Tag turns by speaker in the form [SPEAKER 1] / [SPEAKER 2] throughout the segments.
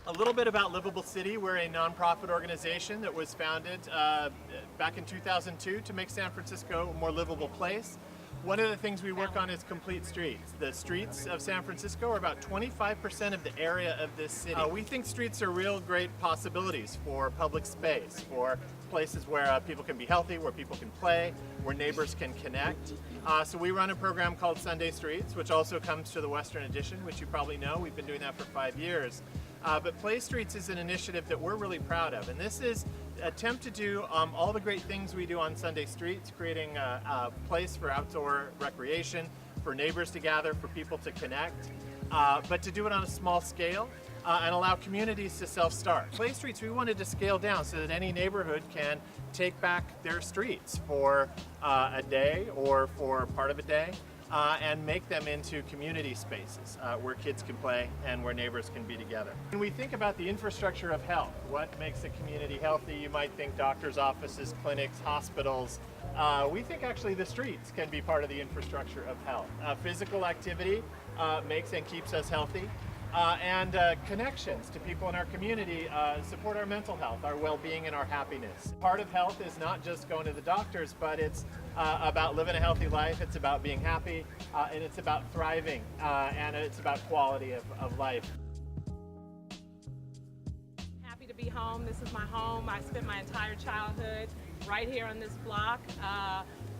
[SPEAKER 1] A little bit about Livable City. We're a nonprofit organization that was founded back in 2002 to make San Francisco a more livable place. One of the things we work on is complete streets. The streets of San Francisco are about 25% of the area of this city. We think streets are real great possibilities for public space, for places where people can be healthy, where people can play, where neighbors can connect. So we run a program called Sunday Streets, which also comes to the Western Edition, which you probably know. We've been doing that for 5 years. But Play Streets is an initiative that we're really proud of, and this is an attempt to do all the great things we do on Sunday Streets, creating a place for outdoor recreation, for neighbors to gather, for people to connect, but to do it on a small scale and allow communities to self-start. Play Streets, we wanted to scale down so that any neighborhood can take back their streets for a day or for part of a day. And make them into community spaces where kids can play and where neighbors can be together. When we think about the infrastructure of health, what makes a community healthy, you might think doctors' offices, clinics, hospitals. We think actually the streets can be part of the infrastructure of health. Physical activity makes and keeps us healthy. And connections to people in our community support our mental health, our well-being, and our happiness. Part of health is not just going to the doctors, but it's about living a healthy life, it's about being happy, and it's about thriving, and it's about quality of life.
[SPEAKER 2] Happy to be home. This is my home. I spent my entire childhood right here on this block.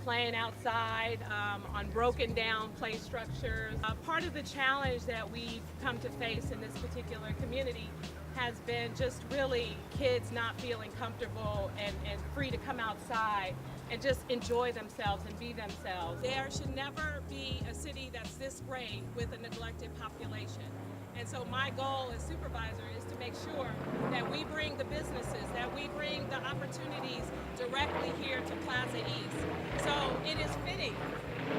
[SPEAKER 2] Playing outside on broken down play structures. Part of the challenge that we've come to face in this particular community has been just really kids not feeling comfortable and free to come outside and just enjoy themselves and be themselves. There should never be a city that's this great with a neglected population. And so my goal as supervisor is to make sure that we bring the businesses, that we bring the opportunities directly here to Plaza East. So it is fitting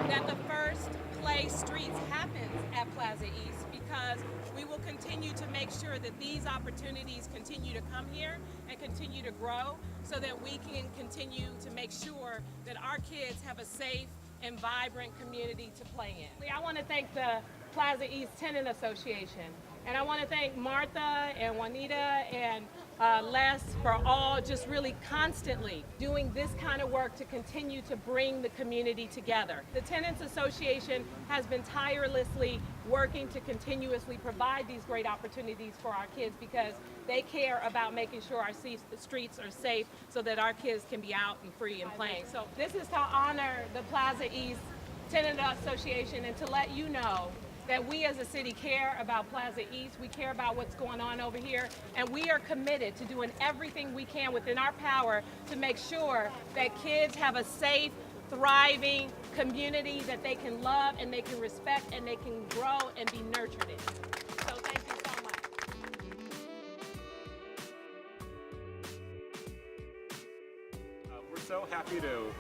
[SPEAKER 2] that the first Play Streets happens at Plaza East because we will continue to make sure that these opportunities continue to come here and continue to grow so that we can continue to make sure that our kids have a safe and vibrant community to play in. I want to thank the Plaza East Tenant Association, and I want to thank Martha and Juanita and Les for all just really constantly doing this kind of work to continue to bring the community together. The Tenants Association has been tirelessly working to continuously provide these great opportunities for our kids because they care about making sure our streets are safe so that our kids can be out and free and playing. So this is to honor the Plaza East Tenant Association and to let you know that we as a city care about Plaza East, we care about what's going on over here, and we are committed to doing everything we can within our power to make sure that kids have a safe, thriving community that they can love and they can respect and they can grow and be nurtured in. So thank you so much.
[SPEAKER 3] We're so happy to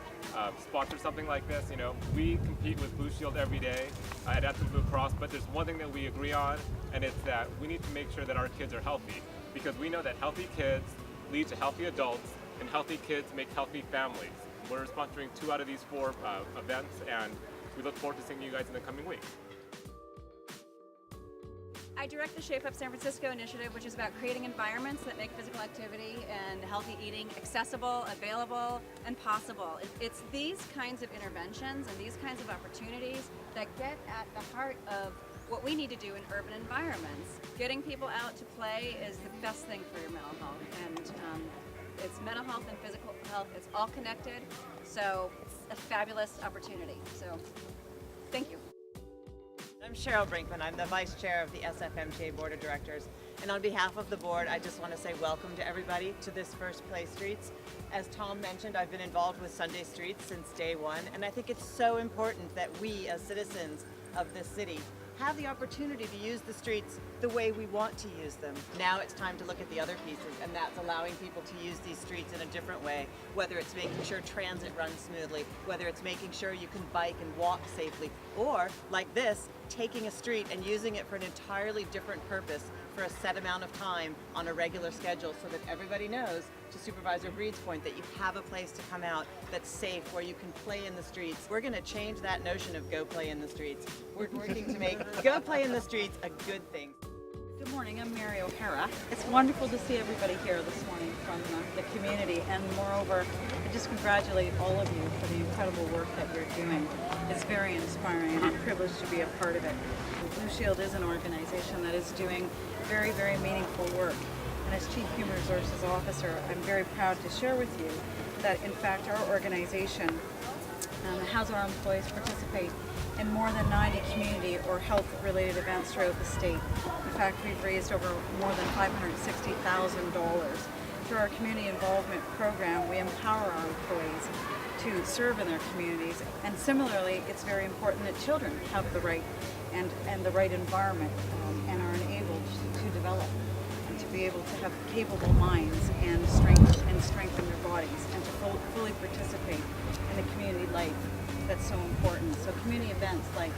[SPEAKER 3] sponsor something like this. You know, we compete with Blue Shield every day at Anthem Blue Cross, but there's one thing that we agree on, and it's that we need to make sure that our kids are healthy, because we know that healthy kids lead to healthy adults, and healthy kids make healthy families. We're sponsoring 2 out of these 4 events, and we look forward to seeing you guys in the coming week.
[SPEAKER 4] I direct the Shape Up San Francisco initiative, which is about creating environments that make physical activity and healthy eating accessible, available, and possible. It's these kinds of interventions and these kinds of opportunities that get at the heart of what we need to do in urban environments. Getting people out to play is the best thing for your mental health, and it's mental health and physical health. It's all connected, so it's a fabulous opportunity. So, thank you.
[SPEAKER 5] I'm Cheryl Brinkman. I'm the Vice Chair of the SFMTA Board of Directors. And on behalf of the board, I just want to say welcome to everybody to this first Play Streets. As Tom mentioned, I've been involved with Sunday Streets since day one, and I think it's so important that we, as citizens of this city, have the opportunity to use the streets the way we want to use them. Now it's time to look at the other pieces, and that's allowing people to use these streets in a different way, whether it's making sure transit runs smoothly, whether it's making sure you can bike and walk safely, or, like this, taking a street and using it for an entirely different purpose for a set amount of time on a regular schedule so that everybody knows, to Supervisor Breed's point, that you have a place to come out that's safe, where you can play in the streets. We're going to change that notion of go play in the streets. We're working to make go play in the streets a good thing.
[SPEAKER 6] Good morning, I'm Mary O'Hara. It's wonderful to see everybody here this morning from the community, and moreover, I just congratulate all of you for the incredible work that you're doing. It's very inspiring, and I'm privileged to be a part of it. Blue Shield is an organization that is doing very, very meaningful work. And as Chief Human Resources Officer, I'm very proud to share with you that in fact our organization has our employees participate in more than 90 community or health-related events throughout the state. In fact, we've raised over more than $560,000. Through our community involvement program, we empower our employees to serve in their communities. And similarly, it's very important that children have the right and the right environment and are enabled to develop and to be able to have capable minds and strengthen their bodies and to fully participate in the community life that's so important. So community events like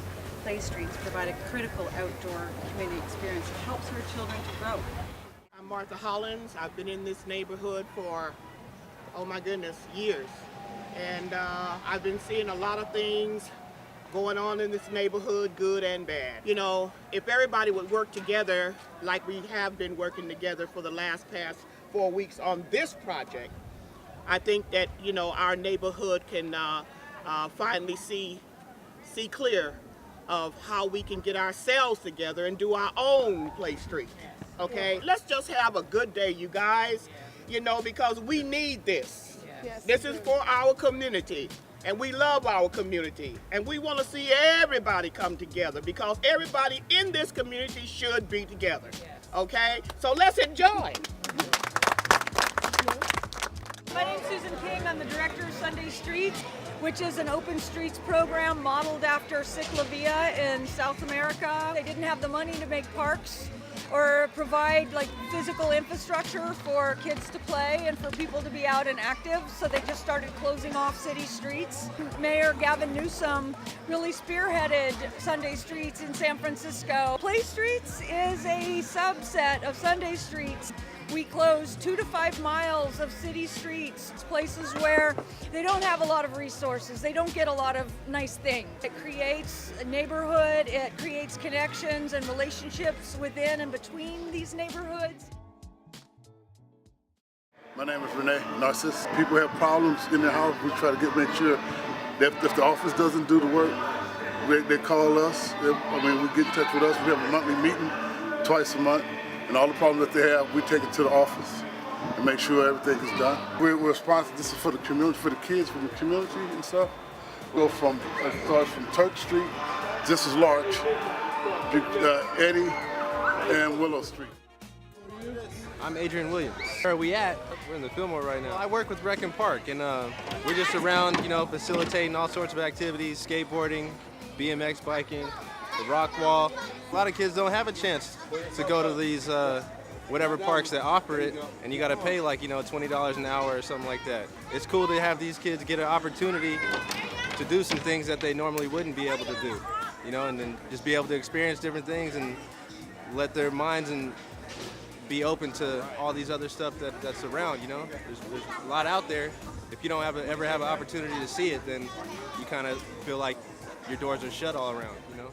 [SPEAKER 6] Play Streets provide a critical outdoor community experience that helps our children to grow.
[SPEAKER 7] I'm Martha Hollins. I've been in this neighborhood for, oh my goodness, years. And I've been seeing a lot of things going on in this neighborhood, good and bad. You know, if everybody would work together like we have been working together for the past 4 weeks on this project, I think that, you know, our neighborhood can finally see clear of how we can get ourselves together and do our own play street. Okay, let's just have a good day, you guys. You know, because we need this. This is for our community, and we love our community, and we want to see everybody come together because everybody in this community should be together. Okay, so let's enjoy.
[SPEAKER 8] My name's Susan King. I'm the director of Sunday Streets, which is an open streets program modeled after Ciclavia in South America. They didn't have the money to make parks or provide like physical infrastructure for kids to play and for people to be out and active, so they just started closing off city streets. Mayor Gavin Newsom really spearheaded Sunday Streets in San Francisco. Play Streets is a subset of Sunday Streets. We close 2 to 5 miles of city streets, places where they don't have a lot of resources, they don't get a lot of nice things. It creates a neighborhood, it creates connections and relationships within and between these neighborhoods.
[SPEAKER 9] My name is Renee Narcissus. People have problems in their house. We try to make sure that if the office doesn't do the work, they call us. We get in touch with us. We have a monthly meeting twice a month. And all the problems that they have, we take it to the office and make sure everything is done. We're sponsored. This is for the community, for the kids, for the community and stuff. We go from Turk Street, just as large, Eddie, and Willow Street.
[SPEAKER 10] I'm Adrian Williams. Where are we at? We're in the Fillmore right now. I work with Rec and Park, and we're just around, you know, facilitating all sorts of activities, skateboarding, BMX biking, the rock wall. A lot of kids don't have a chance to go to these whatever parks that offer it, and you got to pay like, you know, $20 an hour or something like that. It's cool to have these kids get an opportunity to do some things that they normally wouldn't be able to do, you know, and then just be able to experience different things and let their minds and be open to all these other stuff that's around, you know. There's a lot out there. If you don't ever have an opportunity to see it, then you kind of feel like your doors are shut all around, you know.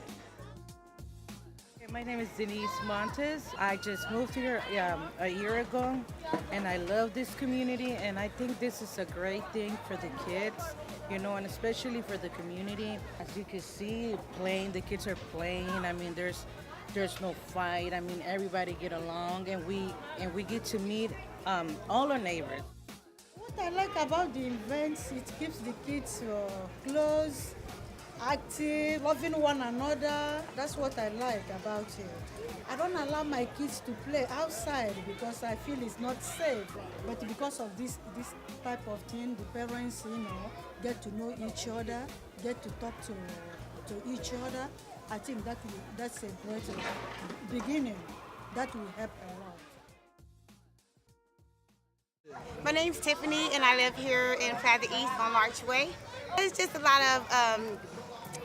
[SPEAKER 11] My name is Denise Montes. I just moved here a year ago, and I love this community, and I think this is a great thing for the kids, you know, and especially for the community. As you can see, the kids are playing. I mean, there's no fight. I mean, everybody get along, and we get to meet all our neighbors.
[SPEAKER 12] What I like about the events, it keeps the kids close, active, loving one another. That's what I like about it. I don't allow my kids to play outside because I feel it's not safe. But because of this type of thing, the parents, you know, get to know each other, get to talk to each other. I think that's a great beginning. That will help a lot.
[SPEAKER 13] My name's Tiffany, and I live here in Plaza East on Archway. It's just a lot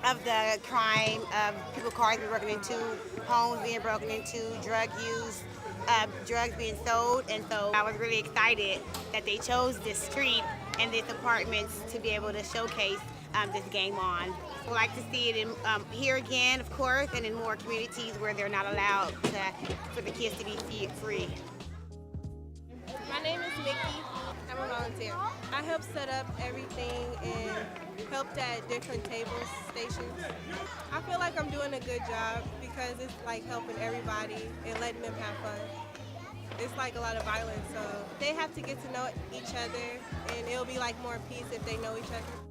[SPEAKER 13] of the crime, people cars being broken into, homes being broken into, drug use, drugs being sold, and so I was really excited that they chose this street and these apartments to be able to showcase this game on. We'd like to see it in, here again, of course, and in more communities where they're not allowed for the kids to be free.
[SPEAKER 14] My name is Mickey. I'm a volunteer. I help set up everything and helped at different tables, stations. I feel like I'm doing a good job because it's like helping everybody and letting them have fun. It's like a lot of violence, so they have to get to know each other, and it'll be like more peace if they know each other.